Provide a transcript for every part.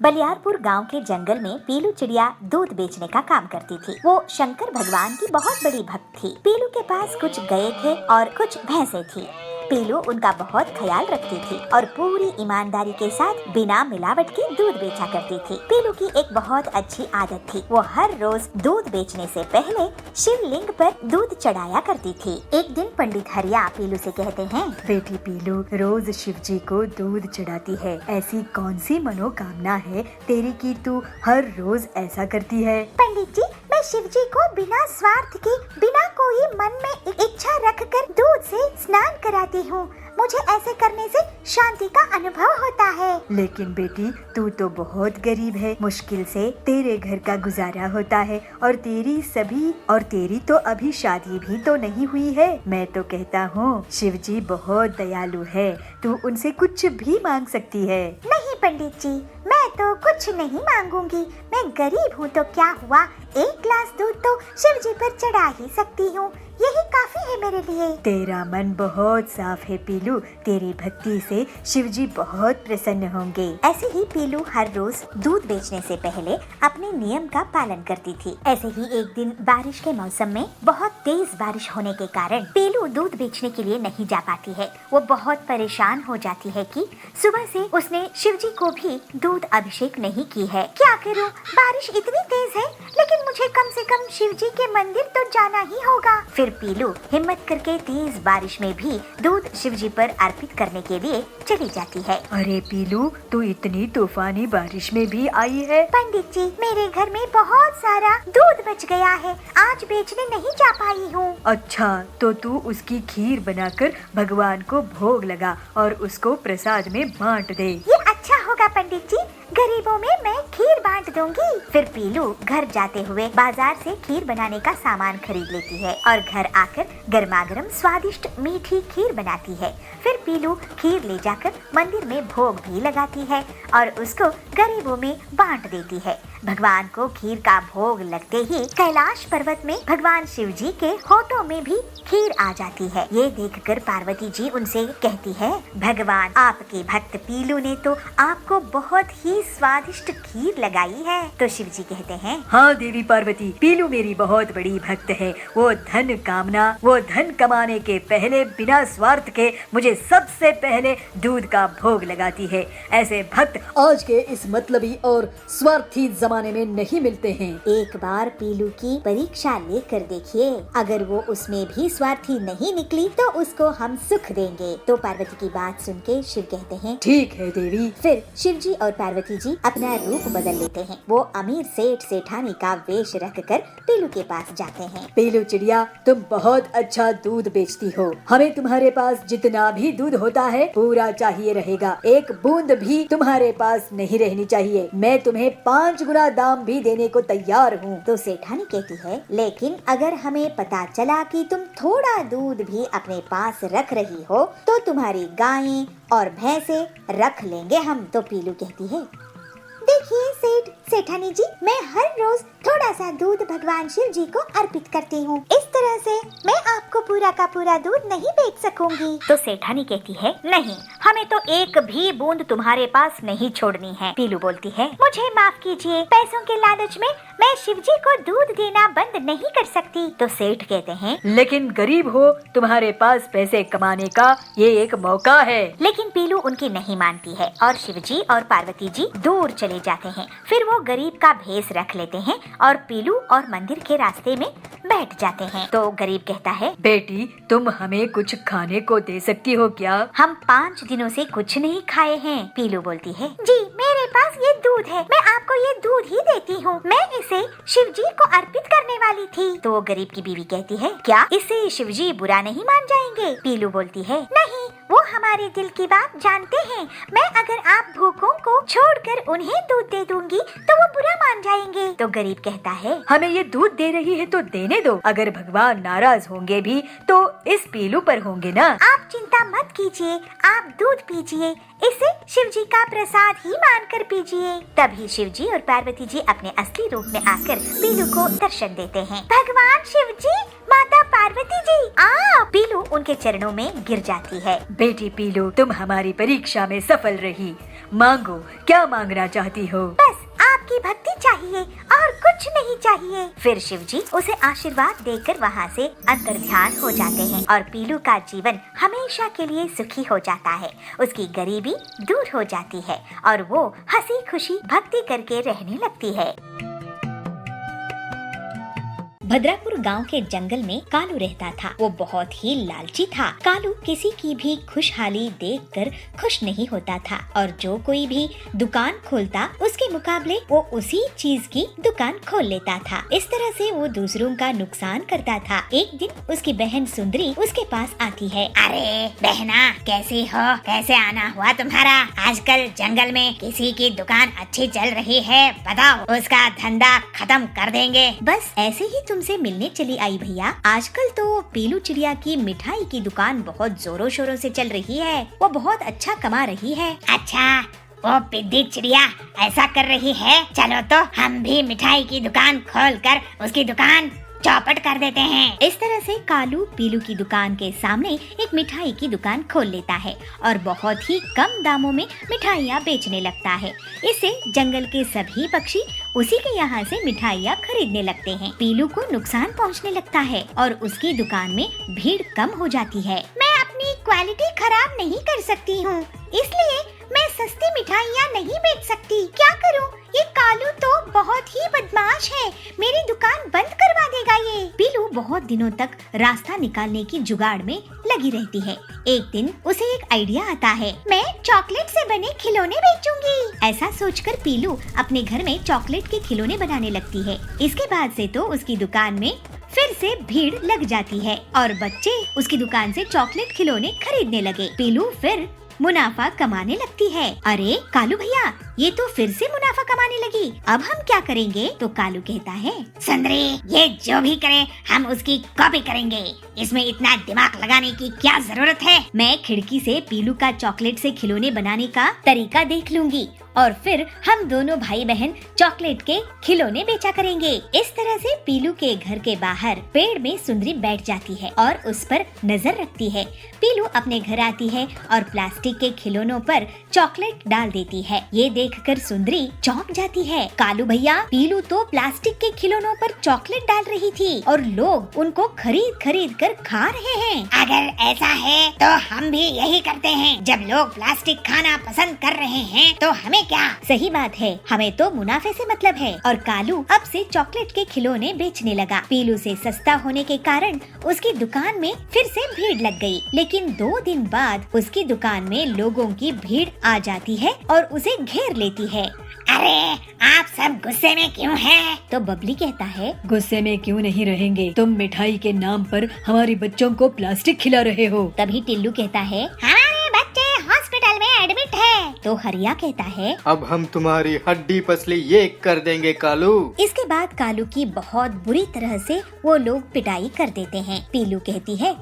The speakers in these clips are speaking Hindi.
बलियारपुर गांव के जंगल में पीलू चिड़िया दूध बेचने का काम करती थी। वो शंकर भगवान की बहुत बड़ी भक्त थी। पीलू के पास कुछ गाय थे और कुछ भैंसे थी। पीलू उनका बहुत ख्याल रखती थी और पूरी ईमानदारी के साथ बिना मिलावट के दूध बेचा करती थी। पीलू की एक बहुत अच्छी आदत थी। वो हर रोज दूध बेचने से पहले शिवलिंग पर दूध चढ़ाया करती थी। एक दिन पंडित हरिया पीलू से कहते हैं, बेटी पीलू, रोज शिव जी को दूध चढ़ाती है। ऐसी कौन सी मनोकामना है तेरी कि तू हर रोज ऐसा करती है? पंडित जी, मैं शिव जी को बिना स्वार्थ के, बिना कोई मन में इच्छा रखकर दूध से स्नान कराती हूँ। मुझे ऐसे करने से शांति का अनुभव होता है। लेकिन बेटी, तू तो बहुत गरीब है। मुश्किल से तेरे घर का गुजारा होता है और तेरी तो अभी शादी भी तो नहीं हुई है। मैं तो कहता हूँ शिव जी बहुत दयालु है, तू उनसे कुछ भी मांग सकती है। नहीं पंडित जी, मैं तो कुछ नहीं मांगूंगी। मैं गरीब हूँ तो क्या हुआ, एक गिलास दूध तो शिव जी पर चढ़ा ही सकती हूँ। यही काफी है मेरे लिए। तेरा मन बहुत साफ है पीलू, तेरी भक्ति से शिव जी बहुत प्रसन्न होंगे। ऐसे ही पीलू हर रोज दूध बेचने से पहले अपने नियम का पालन करती थी। ऐसे ही एक दिन बारिश के मौसम में बहुत तेज बारिश होने के कारण पीलू दूध बेचने के लिए नहीं जा पाती है। वो बहुत परेशान हो जाती है कि सुबह से उसने शिव जी को भी दूध अभिषेक नहीं की है। क्या करूँ, बारिश इतनी तेज है, लेकिन मुझे कम से कम शिव जी के मंदिर तो जाना ही होगा। फिर पीलू हिम्मत करके तेज बारिश में भी दूध शिव जी पर अर्पित करने के लिए चली जाती है। अरे पीलू, तू इतनी तूफानी बारिश में भी आई है? पंडित जी, मेरे घर में बहुत सारा दूध बच गया है, आज बेचने नहीं जा पाई हूँ। अच्छा, तो तू उसकी खीर बनाकर भगवान को भोग लगा और उसको प्रसाद में बांट दे। ये अच्छा होगा पंडित जी, गरीबों में मैं खीर बांट दूंगी। फिर पीलू घर जाते हुए बाजार से खीर बनाने का सामान खरीद लेती है और घर आकर गर्मागर्म स्वादिष्ट मीठी खीर बनाती है। फिर पीलू खीर ले जाकर मंदिर में भोग भी लगाती है और उसको गरीबों में बांट देती है। भगवान को खीर का भोग लगते ही कैलाश पर्वत में भगवान शिव जी के होठों में भी खीर आ जाती है। ये देखकर पार्वती जी उनसे कहती है, भगवान, आपके भक्त पीलू ने तो आपको बहुत ही स्वादिष्ट खीर लगाई है। तो शिव जी कहते हैं, हाँ देवी पार्वती, पीलू मेरी बहुत बड़ी भक्त है। वो धन कमाने के पहले बिना स्वार्थ के मुझे सबसे पहले दूध का भोग लगाती है। ऐसे भक्त आज के इस मतलबी और स्वार्थी जमाने में नहीं मिलते हैं। एक बार पीलू की परीक्षा लेकर देखिए, अगर वो उसमें भी स्वार्थी नहीं निकली तो उसको हम सुख देंगे। तो पार्वती की बात सुन के शिव कहते हैं, ठीक है देवी। फिर शिव जी और पार्वती जी अपना रूप बदल लेते हैं। वो अमीर सेठानी का वेश रखकर पीलू के पास जाते हैं। पीलू चिड़िया, तुम बहुत अच्छा दूध बेचती हो। हमें तुम्हारे पास जितना भी दूध होता है पूरा चाहिए रहेगा। एक बूंद भी तुम्हारे पास नहीं रहनी चाहिए। मैं तुम्हें 5 गुना दाम भी देने को तैयार हूँ। तो सेठानी कहती है, लेकिन अगर हमें पता चला कि तुम थोड़ा दूध भी अपने पास रख रही हो तो तुम्हारी गायें और भैंसे रख लेंगे हम। तो पीलू कहती है, देखिए सेठानी जी, मैं हर रोज थोड़ा सा दूध भगवान शिव जी को अर्पित करती हूँ। इस तरह से मैं आपको पूरा का पूरा दूध नहीं बेच सकूंगी। तो सेठानी कहती है, नहीं, हमें तो एक भी बूंद तुम्हारे पास नहीं छोड़नी है। पीलू बोलती है, मुझे माफ कीजिए, पैसों के लालच में मैं शिव जी को दूध देना बंद नहीं कर सकती। तो सेठ कहते हैं, लेकिन गरीब हो, तुम्हारे पास पैसे कमाने का ये एक मौका है। लेकिन पीलू उनकी नहीं मानती है और शिव जी और पार्वती जी दूर चले जाते हैं। फिर वो गरीब का भेष रख लेते हैं और पीलू और मंदिर के रास्ते में बैठ जाते हैं। तो गरीब कहता है, बेटी, तुम हमें कुछ खाने को दे सकती हो क्या? हम 5 दिनों से कुछ नहीं खाए हैं। पीलू बोलती है, जी मेरे पास ये दूध है, मैं आपको ये दूध ही देती हूँ। मैं इसे शिव जी को अर्पित करने वाली थी। तो गरीब की बीवी कहती है, क्या इससे शिव जी बुरा नहीं मान जाएंगे? पीलू बोलती है, नहीं, वो हमारे दिल की बात जानते हैं। मैं अगर आप भूखों को छोड़कर उन्हें दूध दे दूंगी तो वो बुरा मान जाएंगे। तो गरीब कहता है, हमें ये दूध दे रही है तो देने दो। अगर भगवान नाराज होंगे भी तो इस पीलू पर होंगे ना। आप चिंता मत कीजिए, आप दूध पीजिए, इसे शिव जी का प्रसाद ही मानकर पीजिए। तभी शिव जी और पार्वती जी अपने असली रूप में आकर पीलू को दर्शन देते हैं। भगवान शिव जी, माता पार्वती जी, आप। पीलू उनके चरणों में गिर जाती है। बेटी पीलू, तुम हमारी परीक्षा में सफल रही। मांगो, क्या मांगना चाहती हो? बस आपकी भक्ति चाहिए और कुछ नहीं चाहिए। फिर शिव जी उसे आशीर्वाद देकर वहाँ से अंतर्ध्यान हो जाते हैं और पीलू का जीवन हमेशा के लिए सुखी हो जाता है। उसकी गरीबी दूर हो जाती है और वो हंसी खुशी भक्ति करके रहने लगती है। भद्रापुर गांव के जंगल में कालू रहता था। वो बहुत ही लालची था। कालू किसी की भी खुशहाली देखकर खुश नहीं होता था और जो कोई भी दुकान खोलता उसके मुकाबले वो उसी चीज की दुकान खोल लेता था। इस तरह से वो दूसरों का नुकसान करता था। एक दिन उसकी बहन सुंदरी उसके पास आती है। अरे बहना, कैसी हो? कैसे आना हुआ तुम्हारा? आजकल जंगल में किसी की दुकान अच्छी चल रही है, बताओ, उसका धंधा खत्म कर देंगे। बस ऐसे ही तुमसे मिलने चली आई भैया। आजकल तो पीलू चिड़िया की मिठाई की दुकान बहुत जोरों शोरों से चल रही है। वो बहुत अच्छा कमा रही है। अच्छा, वो पिद्दी चिड़िया ऐसा कर रही है? चलो तो हम भी मिठाई की दुकान खोलकर उसकी दुकान चौपट कर देते हैं। इस तरह से कालू पीलू की दुकान के सामने एक मिठाई की दुकान खोल लेता है और बहुत ही कम दामों में मिठाइयाँ बेचने लगता है। इससे जंगल के सभी पक्षी उसी के यहाँ से मिठाइयाँ खरीदने लगते हैं। पीलू को नुकसान पहुँचने लगता है और उसकी दुकान में भीड़ कम हो जाती है। मैं अपनी क्वालिटी खराब नहीं कर सकती हूँ, इसलिए मैं सस्ती मिठाइयाँ नहीं बेच सकती। क्या करूँ? ये कालू तो बहुत ही बदमाश है, मेरी दुकान बंद करवा देगा ये। पीलू बहुत दिनों तक रास्ता निकालने की जुगाड़ में लगी रहती है। एक दिन उसे एक आइडिया आता है। मैं चॉकलेट से बने खिलौने बेचूंगी। ऐसा सोचकर पीलू अपने घर में चॉकलेट के खिलौने बनाने लगती है। इसके बाद से तो उसकी दुकान में फिर से भीड़ लग जाती है और बच्चे उसकी दुकान से चॉकलेट खिलौने खरीदने लगे। पीलू फिर मुनाफा कमाने लगती है। अरे कालू भैया, ये तो फिर से मुनाफा कमाने लगी, अब हम क्या करेंगे? तो कालू कहता है, सुंदरी, ये जो भी करे हम उसकी कॉपी करेंगे। इसमें इतना दिमाग लगाने की क्या जरूरत है? मैं खिड़की से पीलू का चॉकलेट से खिलौने बनाने का तरीका देख लूंगी और फिर हम दोनों भाई बहन चॉकलेट के खिलौने बेचा करेंगे। इस तरह से पीलू के घर के बाहर पेड़ में सुंदरी बैठ जाती है और उस पर नजर रखती है। पीलू अपने घर आती है और प्लास्टिक के खिलौनों पर चॉकलेट डाल देती है। ये देखकर सुंदरी चौंक जाती है। कालू भैया, पीलू तो प्लास्टिक के खिलौनों पर चॉकलेट डाल रही थी और लोग उनको खरीद खरीद कर खा रहे हैं। अगर ऐसा है तो हम भी यही करते हैं। जब लोग प्लास्टिक खाना पसंद कर रहे हैं तो हमें क्या? सही बात है, हमें तो मुनाफे से मतलब है। और कालू अब से चॉकलेट के खिलौने बेचने लगा। पीलू से सस्ता होने के कारण उसकी दुकान में फिर से भीड़ लग गई। लेकिन 2 दिन बाद उसकी दुकान में लोगों की भीड़ आ जाती है और उसे घेर लेती है। अरे आप सब गुस्से में क्यों हैं? तो बबली कहता है, गुस्से में क्यों नहीं रहेंगे? तुम मिठाई के नाम पर हमारे बच्चों को प्लास्टिक खिला रहे हो। तभी टिल्लू कहता है, हमारे बच्चे हॉस्पिटल में एडमिट है। तो हरिया कहता है, अब हम तुम्हारी हड्डी पसली ये कर देंगे कालू। इसके बाद कालू की बहुत बुरी तरह से वो लोग पिटाई कर देते हैं। पीलू कहती है,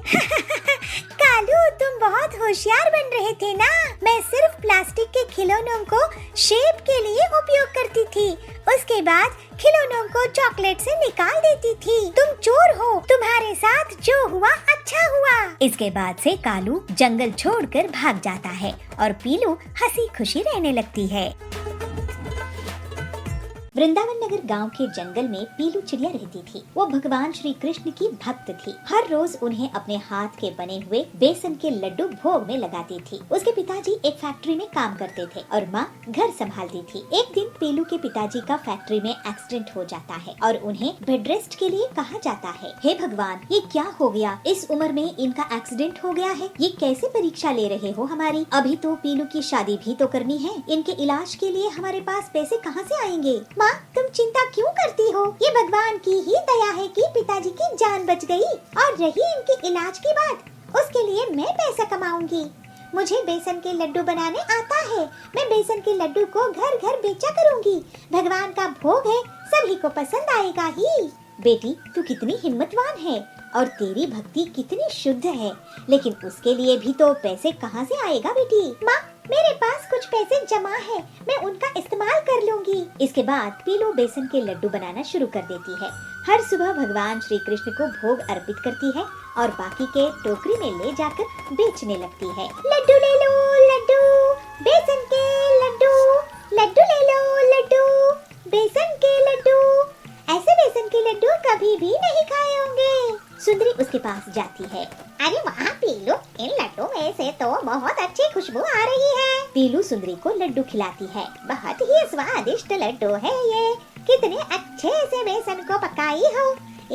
कालू, तुम बहुत होशियार बन रहे थे ना। मैं सिर्फ प्लास्टिक के खिलौनों को शेप के लिए उपयोग करती थी, उसके बाद खिलौनों को चॉकलेट से निकाल देती थी। तुम चोर हो, तुम्हारे साथ जो हुआ अच्छा हुआ। इसके बाद से कालू जंगल छोड़कर भाग जाता है और पीलू हंसी खुशी रहने लगती है। वृंदावन नगर गांव के जंगल में पीलू चिड़िया रहती थी। वो भगवान श्री कृष्ण की भक्त थी। हर रोज उन्हें अपने हाथ के बने हुए बेसन के लड्डू भोग में लगाती थी। उसके पिताजी एक फैक्ट्री में काम करते थे और माँ घर संभालती थी। एक दिन पीलू के पिताजी का फैक्ट्री में एक्सीडेंट हो जाता है और उन्हें बेड रेस्ट के लिए कहा जाता है। हे भगवान, ये क्या हो गया? इस उम्र में इनका एक्सीडेंट हो गया है। ये कैसे परीक्षा ले रहे हो हमारी? अभी तो पीलू की शादी भी तो करनी है। इनके इलाज के लिए हमारे पास पैसे कहाँ से आएंगे? माँ, तुम चिंता क्यों करती हो? ये भगवान की ही दया है कि पिताजी की जान बच गई। और रही इनके इलाज की बात, उसके लिए मैं पैसा कमाऊंगी। मुझे बेसन के लड्डू बनाने आता है। मैं बेसन के लड्डू को घर घर बेचा करूंगी। भगवान का भोग है, सभी को पसंद आएगा ही। बेटी, तू कितनी हिम्मतवान है और तेरी भक्ति कितनी शुद्ध है, लेकिन उसके लिए भी तो पैसे कहाँ से आएगा बेटी? माँ, मेरे पास कुछ पैसे जमा है, मैं उनका इस्तेमाल कर लूंगी। इसके बाद पीलू बेसन के लड्डू बनाना शुरू कर देती है। हर सुबह भगवान श्री कृष्ण को भोग अर्पित करती है और बाकी के टोकरी में ले जाकर बेचने लगती है। लड्डू ले लो, लड्डू, बेसन के लड्डू। लड्डू ले लो, लड्डू, बेसन के लड्डू। ऐसे बेसन के लड्डू कभी भी नहीं खाए होंगे। सुंदरी उसके पास जाती है। अरे वाह पीलू, इन लड्डू में से तो बहुत अच्छी खुशबू आ रही है। पीलू सुंदरी को लड्डू खिलाती है। बहुत ही स्वादिष्ट लड्डू है ये। कितने अच्छे से बेसन को पकाई हो।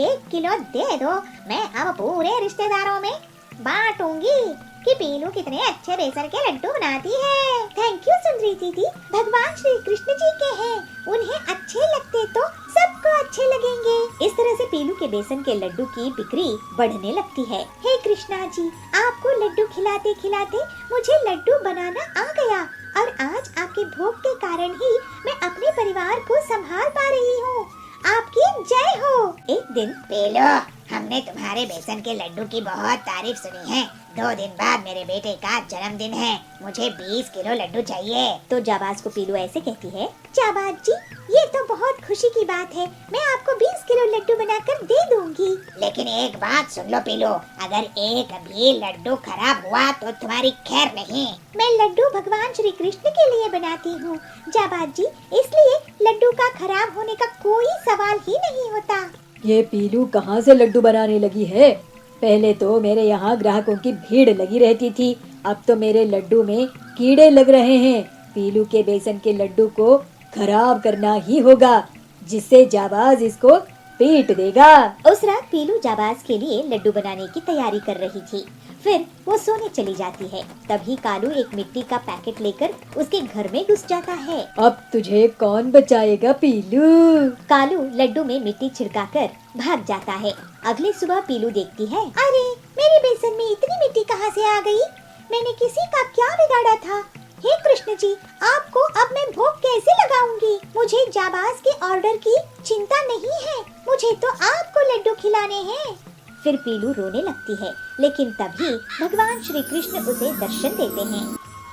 1 किलो दे दो, मैं अब पूरे रिश्तेदारों में बांटूंगी कि पीलू कितने अच्छे बेसन के लड्डू बनाती है। थैंक यू सुंदरी दीदी, भगवान श्री कृष्ण जी के हैं, उन्हें अच्छे लगते तो सबको अच्छे लगेंगे। इस तरह से पीलू के बेसन के लड्डू की बिक्री बढ़ने लगती है। हे कृष्णा जी, आपको लड्डू खिलाते खिलाते मुझे लड्डू बनाना आ गया और आज आपके भोग के कारण ही मैं अपने परिवार को संभाल पा रही हूँ। आपकी जय हो। एक दिन पीलू, हमने तुम्हारे बेसन के लड्डू की बहुत तारीफ सुनी है। 2 दिन बाद मेरे बेटे का जन्मदिन है, मुझे 20 किलो लड्डू चाहिए। तो जाबाज को पीलू ऐसे कहती है। जाबाज जी, ये तो बहुत खुशी की बात है, मैं आपको 20 किलो लड्डू बनाकर दे दूंगी। लेकिन एक बात सुन लो पीलू, अगर एक भी लड्डू खराब हुआ तो तुम्हारी खैर नहीं। मैं लड्डू भगवान श्री कृष्ण के लिए बनाती हूँ जाबाज जी, इसलिए लड्डू का खराब होने का कोई सवाल ही नहीं होता। ये पीलू कहाँ से लड्डू बनाने लगी है? पहले तो मेरे यहाँ ग्राहकों की भीड़ लगी रहती थी, अब तो मेरे लड्डू में कीड़े लग रहे हैं। पीलू के बेसन के लड्डू को खराब करना ही होगा, जिससे जाबाज इसको पीट देगा। उस रात पीलू जाबाज के लिए लड्डू बनाने की तैयारी कर रही थी। फिर वो सोने चली जाती है। तभी कालू एक मिट्टी का पैकेट लेकर उसके घर में घुस जाता है। अब तुझे कौन बचाएगा पीलू? कालू लड्डू में मिट्टी छिड़काकर भाग जाता है। अगली सुबह पीलू देखती है, अरे मेरे बेसन में इतनी मिट्टी कहाँ से आ गई? मैंने किसी का क्या बिगाड़ा था? हे कृष्ण जी, आपको अब मैं भोग कैसे लगाऊंगी? मुझे जाबाज के ऑर्डर की चिंता नहीं है, मुझे तो आपको लड्डू खिलाने हैं। फिर पीलू रोने लगती है, लेकिन तभी भगवान श्री कृष्ण उसे दर्शन देते हैं।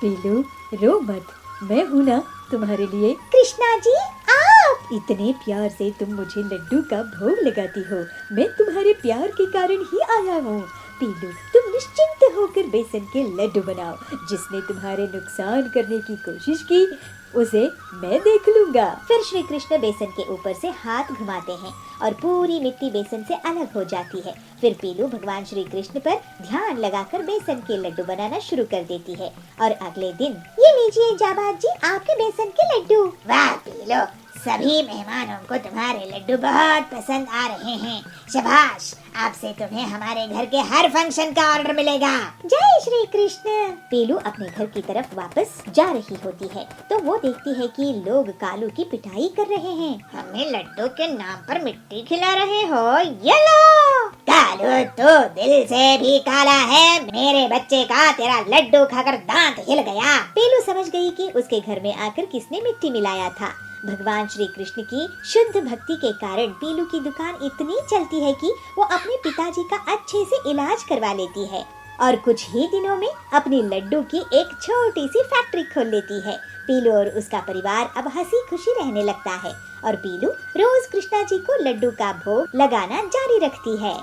पीलू रो मत, मैं हूँ ना तुम्हारे लिए। कृष्णा जी, आप इतने प्यार से तुम मुझे लड्डू का भोग लगाती हो, मैं तुम्हारे प्यार के कारण ही आया हूँ। पीलू, तुम निश्चिंत होकर बेसन के लड्डू बनाओ। जिसने तुम्हारे नुकसान करने की कोशिश की उसे मैं देख लूंगा। फिर श्री कृष्ण बेसन के ऊपर से हाथ घुमाते हैं और पूरी मिट्टी बेसन से अलग हो जाती है। फिर पीलू भगवान श्री कृष्ण पर ध्यान लगाकर बेसन के लड्डू बनाना शुरू कर देती है। और अगले दिन, ये लीजिए जाबाज जी, आपके बेसन के लड्डू। वाह पीलू, सभी मेहमानों को तुम्हारे लड्डू बहुत पसंद आ रहे हैं। शाबाश, आपसे तुम्हें हमारे घर के हर फंक्शन का ऑर्डर मिलेगा। जय श्री कृष्ण। पीलू अपने घर की तरफ वापस जा रही होती है तो वो देखती है कि लोग कालू की पिटाई कर रहे हैं। हमें लड्डू के नाम पर मिट्टी खिला रहे हो, ये लो। कालू, तो दिल से भी काला है, मेरे बच्चे का तेरा लड्डू खाकर दांत हिल गया। पीलू समझ गई कि उसके घर में आकर किसने मिट्टी मिलाया था। भगवान श्री कृष्ण की शुद्ध भक्ति के कारण पीलू की दुकान इतनी चलती है कि वो अपने पिताजी का अच्छे से इलाज करवा लेती है और कुछ ही दिनों में अपनी लड्डू की एक छोटी सी फैक्ट्री खोल लेती है। पीलू और उसका परिवार अब हंसी खुशी रहने लगता है और पीलू रोज कृष्णा जी को लड्डू का भोग लगाना जारी रखती है।